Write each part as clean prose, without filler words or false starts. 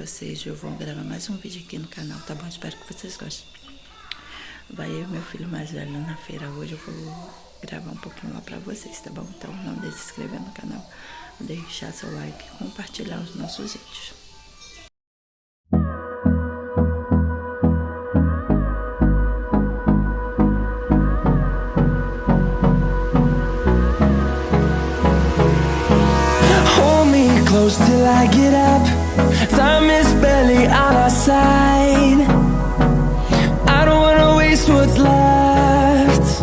vocês. Eu vou gravar mais um vídeo aqui no canal, tá bom? Espero que vocês gostem. Vai eu e meu filho mais velho na feira hoje. Eu vou gravar um pouquinho lá pra vocês, tá bom? Então não deixe de se inscrever no canal, deixar seu like e compartilhar os nossos vídeos. Close till I get up. Time is barely on our side. I don't wanna waste what's left.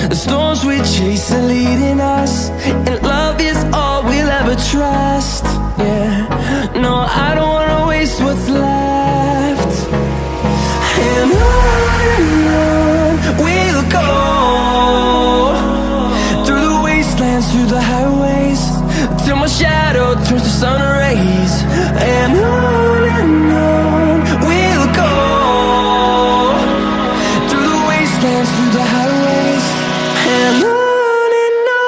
The storms we chase are leading us, and love is all we'll ever trust. Yeah, no, I don't wanna waste what's left. And on we'll go, through the wastelands, through the highways, till my shadow turns to sun rays. And on we'll go, through the wastelands, through the highways, and on we'll go.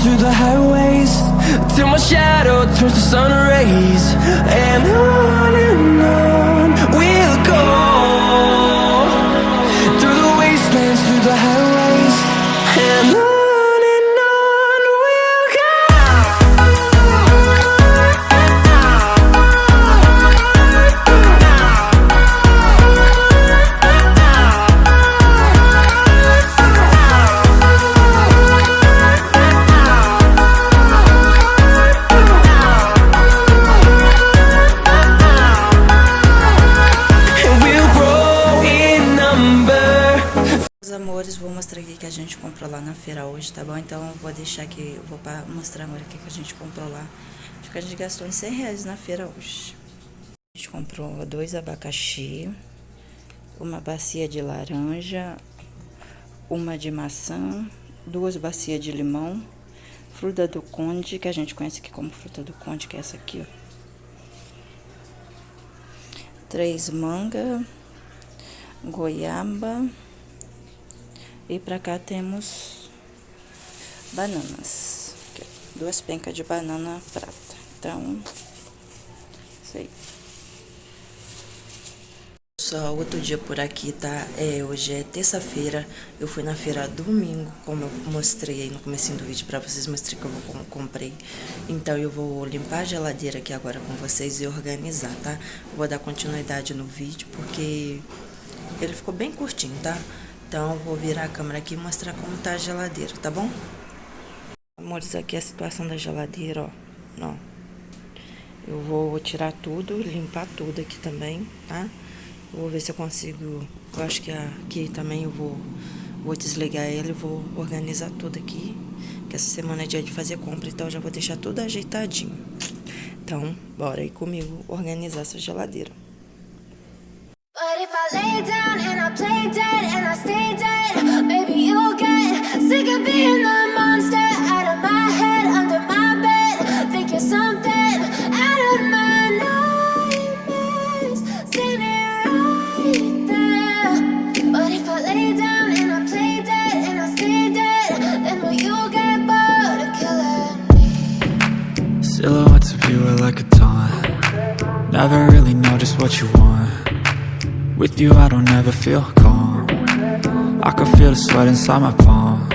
Through the highways, till my shadow turns to sun rays. And on we'll go, through the wastelands, through the highways, and on we'll go. Amores, vou mostrar aqui que a gente comprou lá na feira hoje, tá bom? Então eu vou deixar aqui, eu vou mostrar agora o que a gente comprou lá. Acho que a gente gastou uns R$100 na feira hoje. A gente comprou 2 abacaxi, uma bacia de laranja, uma de maçã, 2 bacias de limão, fruta do conde, que a gente conhece aqui como fruta do conde, que é essa aqui, ó. 3 manga, goiaba. E pra cá temos bananas. Aqui, 2 pencas de banana prata. Então, isso aí. Só outro dia por aqui, tá? Hoje é terça-feira. Eu fui na feira domingo, como eu mostrei aí no comecinho do vídeo pra vocês. Mostrei que eu comprei. Então eu vou limpar a geladeira aqui agora com vocês e organizar, tá? Vou dar continuidade no vídeo, porque ele ficou bem curtinho, tá? Então, eu vou virar a câmera aqui e mostrar como tá a geladeira, tá bom? Amores, aqui é a situação da geladeira, ó. Eu vou tirar tudo, limpar tudo aqui também, tá? Eu vou ver se eu consigo. Eu acho que aqui também eu vou desligar ele, vou organizar tudo aqui. Que essa semana é dia de fazer compra, então eu já vou deixar tudo ajeitadinho. Então, bora aí comigo organizar essa geladeira. But if I lay down and I play dead and I stay dead, maybe you'll get sick of being the monster out of my head, under my bed. Think you're something out of my nightmares, standing right there. But if I lay down and I play dead and I stay dead, then will you get bored of killing me? Silhouettes of you are like a taunt. Never really know just what you want. With you I don't ever feel calm. I can feel the sweat inside my palms.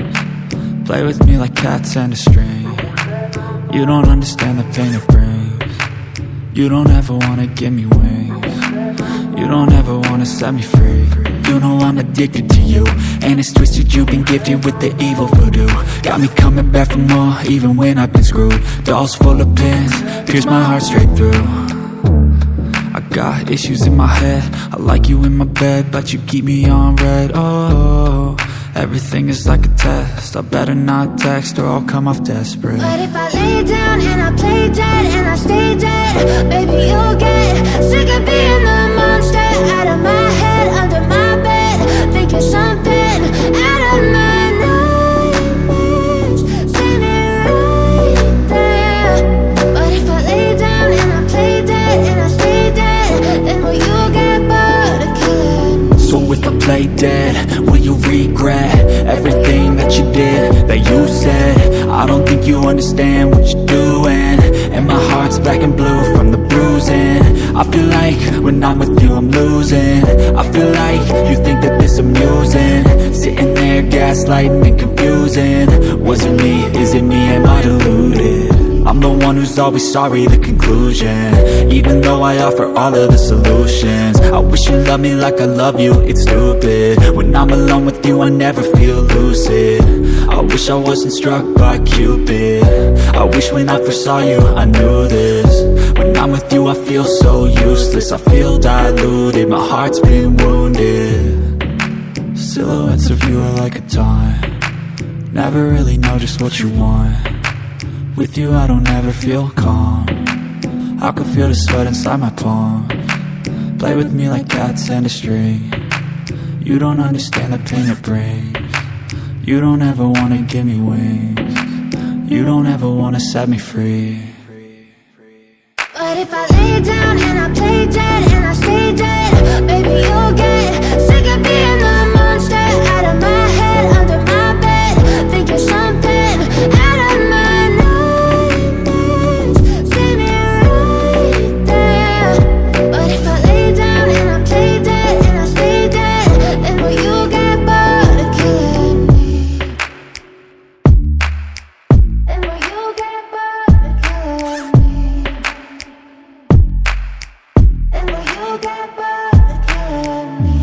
Play with me like cats and a string. You don't understand the pain it brings. You don't ever wanna give me wings. You don't ever wanna set me free. You know I'm addicted to you, and it's twisted, you've been gifted with the evil voodoo. Got me coming back for more, even when I've been screwed. Dolls full of pins, pierce my heart straight through. I got issues in my head, I like you in my bed, but you keep me on red. Oh, everything is like a test, I better not text or I'll come off desperate. But if I lay down and I play dead and I stay dead, baby, you'll get sick of being the monster out of my head, under my bed, thinking something out of my nightmares, standing right there. But if I lay down and I play dead and I stay dead, then will you get bored of killing? So if I play dead, will you regret everything that you did, that you said? I don't think you understand what you're doing, and my heart's black and blue from the bruising. I feel like when I'm with you I'm losing. I feel like you think that this amusing, sitting there gaslighting and confusing. Was it me? Is it me? Am I deluded? I'm the one who's always sorry, the conclusion, even though I offer all of the solutions. I wish you loved me like I love you, it's stupid. When I'm alone with you I never feel lucid. I wish I wasn't struck by Cupid. I wish when I first saw you I knew this. When I'm with you I feel so useless, I feel diluted, my heart's been wounded. Silhouettes of you are like a taunt, never really know just what you want. With you I don't ever feel calm, I can feel the sweat inside my palms. Play with me like cats and a string, you don't understand the pain it brings. You don't ever wanna give me wings, you don't ever wanna set me free. But if I lay down and I play dead and I stay dead, baby, you'll get sick of being the monster out of my head, under my bed, thinking something out of my nightmares, standing right there. But if I lay down and I play dead and I stay dead, then will you get bored of killing me? Then will you get bored of killing me? And will you get bored of killing me?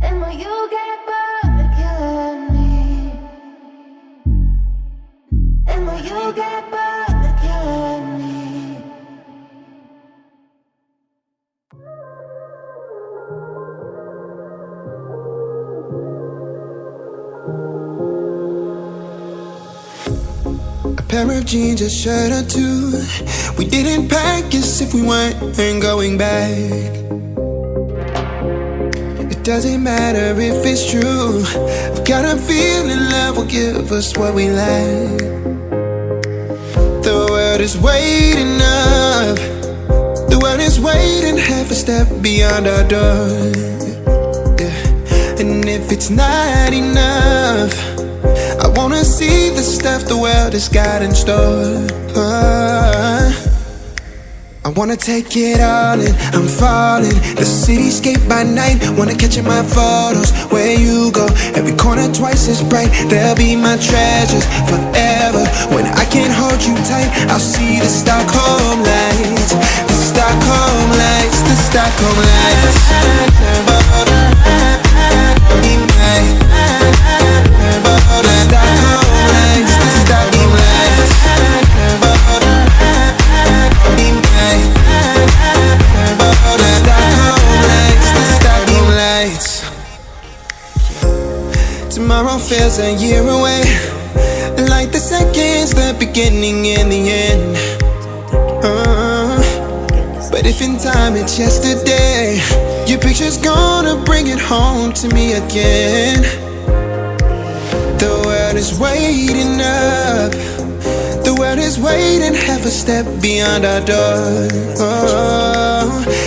And will you get bored of killing me? And will you get bored of killing me? A pair of jeans, a shirt or two. We didn't pack as if we weren't going back. It doesn't matter if it's true, I've got a feeling love will give us what we lack. The world is waiting up, the world is waiting half a step beyond our door. Yeah. And if it's not enough, I wanna see the stuff the world has got in store. I wanna take it all in, I'm falling. The cityscape by night, wanna catch in my photos. Where you go, every corner twice as bright. They'll be my treasures forever. When I can't hold you tight, I'll see the Stockholm lights. The Stockholm lights, the Stockholm lights. Tomorrow feels a year away, like the seconds, the beginning and the end. But if in time it's yesterday, your picture's gonna bring it home to me again. The world is waiting up, the world is waiting half a step beyond our door.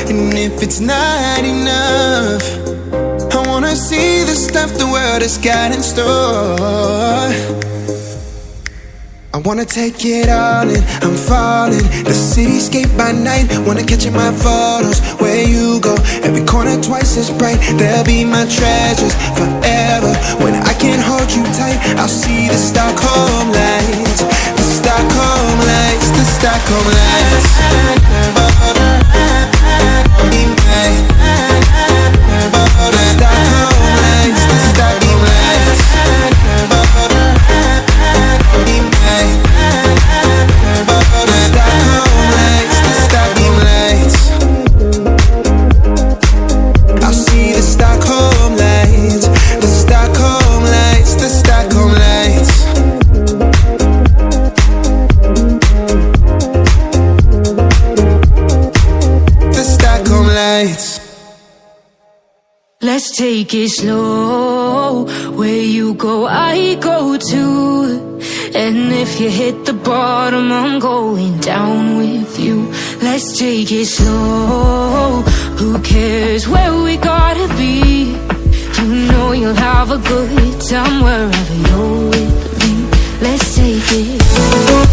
And if it's not enough, I wanna see the stuff the world has got in store. I wanna take it all in, I'm falling. The cityscape by night, wanna catch in my photos. Where you go, every corner twice as bright. They'll be my treasures forever. When I can't hold you tight, I'll see the Stockholm lights. The Stockholm lights, the Stockholm lights. take it slow. Where you go, I go too. And if you hit the bottom, I'm going down with you. Let's take it slow. Who cares where we gotta be? You know you'll have a good time wherever you're with me. Let's take it slow.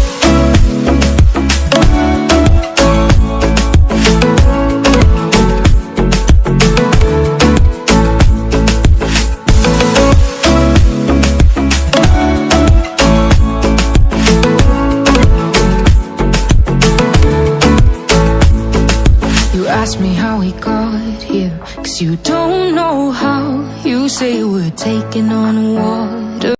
Ask me how we got here, 'cause you don't know how. You say we're taking on water.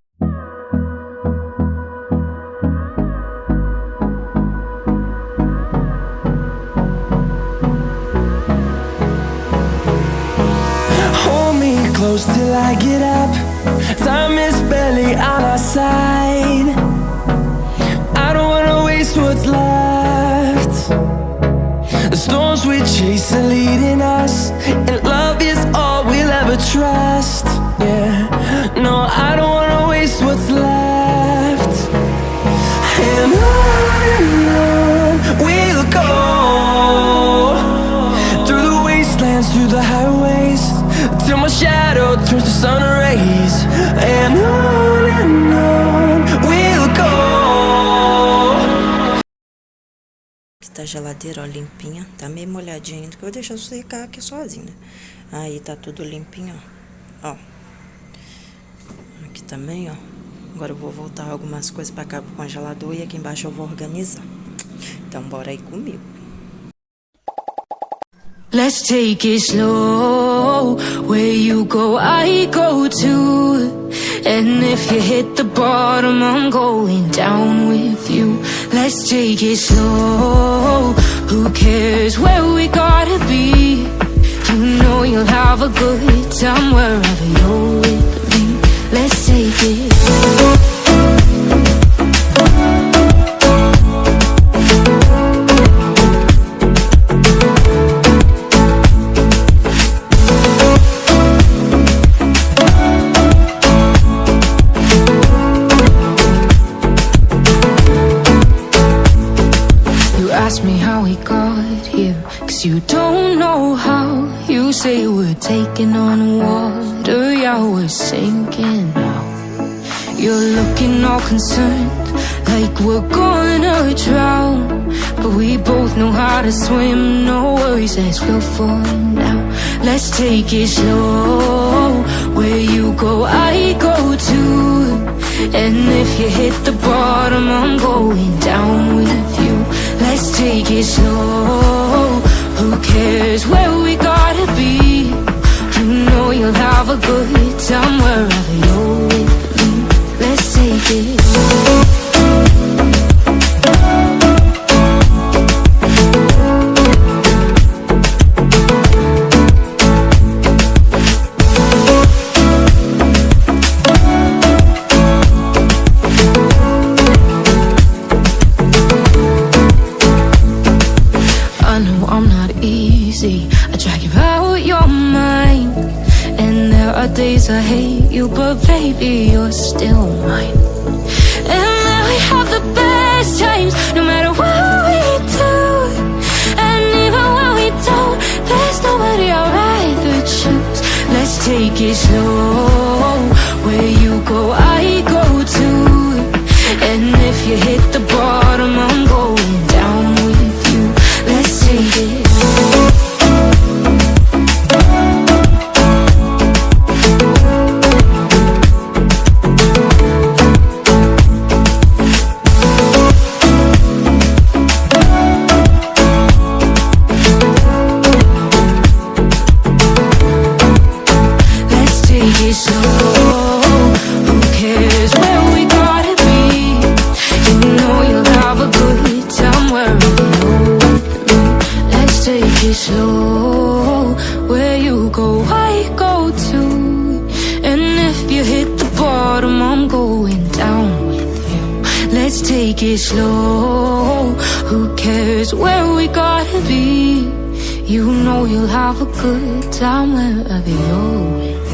Hold me close till I get up. Time is barely on our side. I don't wanna waste what's left. The storms we chase are leading us, and love is all we'll ever trust. Yeah, no, I don't wanna waste what's left. And on we'll go, through the wastelands, through the highways, till my shadow turns to sun rays. And on we'll go. Tá a geladeira, ó, limpinha. Tá meio molhadinha ainda, que eu vou deixar secar aqui sozinha, né? Aí tá tudo limpinho, ó. Aqui também, ó. Agora eu vou voltar algumas coisas pra cá pro congelador e aqui embaixo eu vou organizar. Então bora aí comigo. Let's take it slow. Where you go, I go too. And if you hit the bottom, I'm going down with you. Let's take it slow. Who cares where we gotta be? You know you'll have a good time wherever you're with me. Let's take it slow. Ask me how we got here, 'cause you don't know how. You say we're taking on water, yeah, we're sinking now. You're looking all concerned, like we're gonna drown. But we both know how to swim, no worries as we'll fall now. Let's take it slow. Where you go, I go too. And if you hit the bottom, I'm going down with you. Let's take it slow. Who cares where we gotta be? You know you'll have a good time wherever you're with me. Let's take it slow. I drag you out your mind, and there are days I hate you, but baby, you're still mine. And now we have the best times, no matter what we do. And even when we don't, there's nobody I'd rather choose. Let's take it slow. Where you go, I go too. And if you hit the bottom, I'm going down with you. Let's take it slow. Slow, where you go, I go too. And if you hit the bottom, I'm going down with you. Let's take it slow. Who cares where we gotta be? You know you'll have a good time wherever you're with.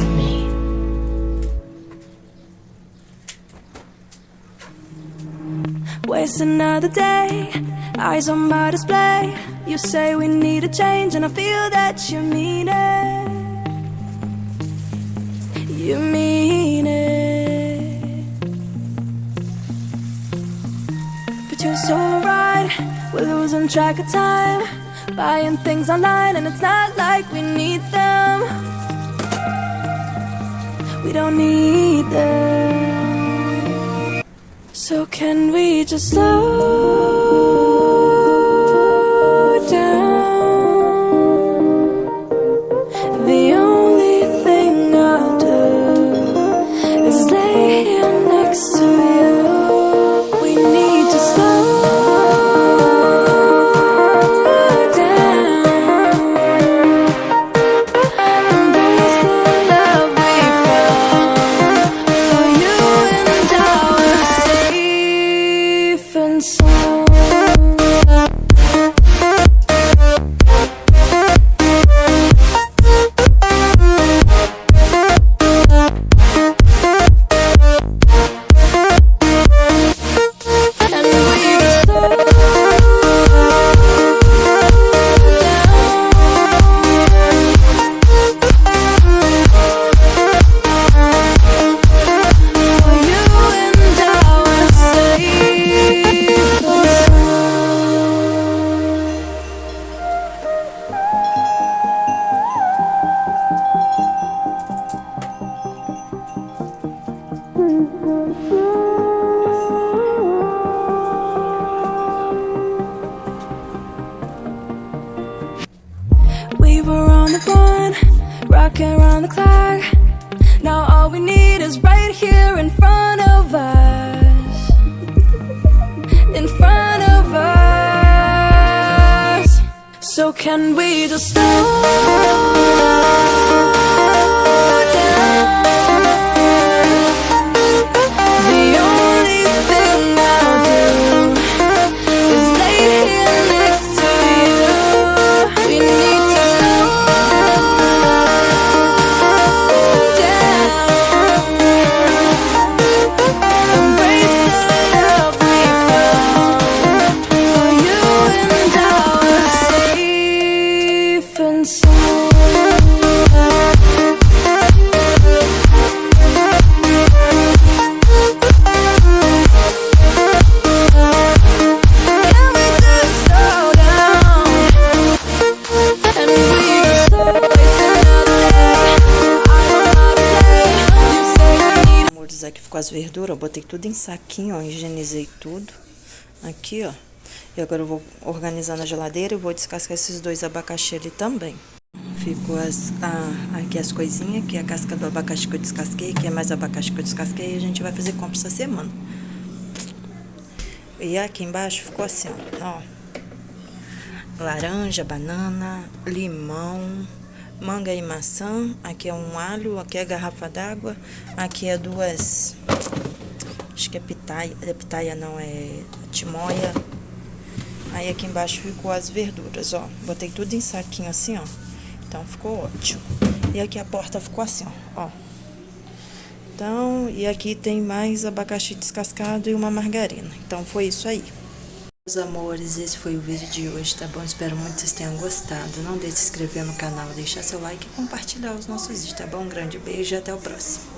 It's another day, eyes on my display. You say we need a change and I feel that you mean it. You mean it. But you're so right, we're losing track of time, buying things online and it's not like we need them. We don't need them. So can we just slow down? The only thing I'll do is lay here next to you. We need to slow down. Embrace the love we found. For you and I were safe and sound. And we just slow down. For you and I were safe and we were on the run, rocking around the clock. Now all we need is right here in front of us. In front of us. So can we just slow down? The only thing I'll do is lay here next to you. We need to slow down. Embrace the love we found. For you and I were safe and sound. Can we just slow down? And we just slow waste another day. I don't know to say. You say we need. Amores, aqui ficou as verduras, eu botei tudo em saquinho, ó, higienizei tudo. Aqui, ó. E agora eu vou organizar na geladeira e vou descascar esses 2 abacaxi ali também. Ficou aqui as coisinhas, aqui a casca do abacaxi que eu descasquei, que é mais abacaxi que eu descasquei, e a gente vai fazer compra essa semana. E aqui embaixo ficou assim, ó. Laranja, banana, limão, manga e maçã. Aqui é um alho, aqui é garrafa d'água, aqui é 2, acho que é pitaia não, é timóia. Aí aqui embaixo ficou as verduras, ó. Botei tudo em saquinho assim, ó. Então ficou ótimo. E aqui a porta ficou assim, ó. Então, e aqui tem mais abacaxi descascado e uma margarina. Então foi isso aí. Meus amores, esse foi o vídeo de hoje, tá bom? Espero muito que vocês tenham gostado. Não deixe de se inscrever no canal, deixar seu like e compartilhar os nossos vídeos, tá bom? Um grande beijo e até o próximo.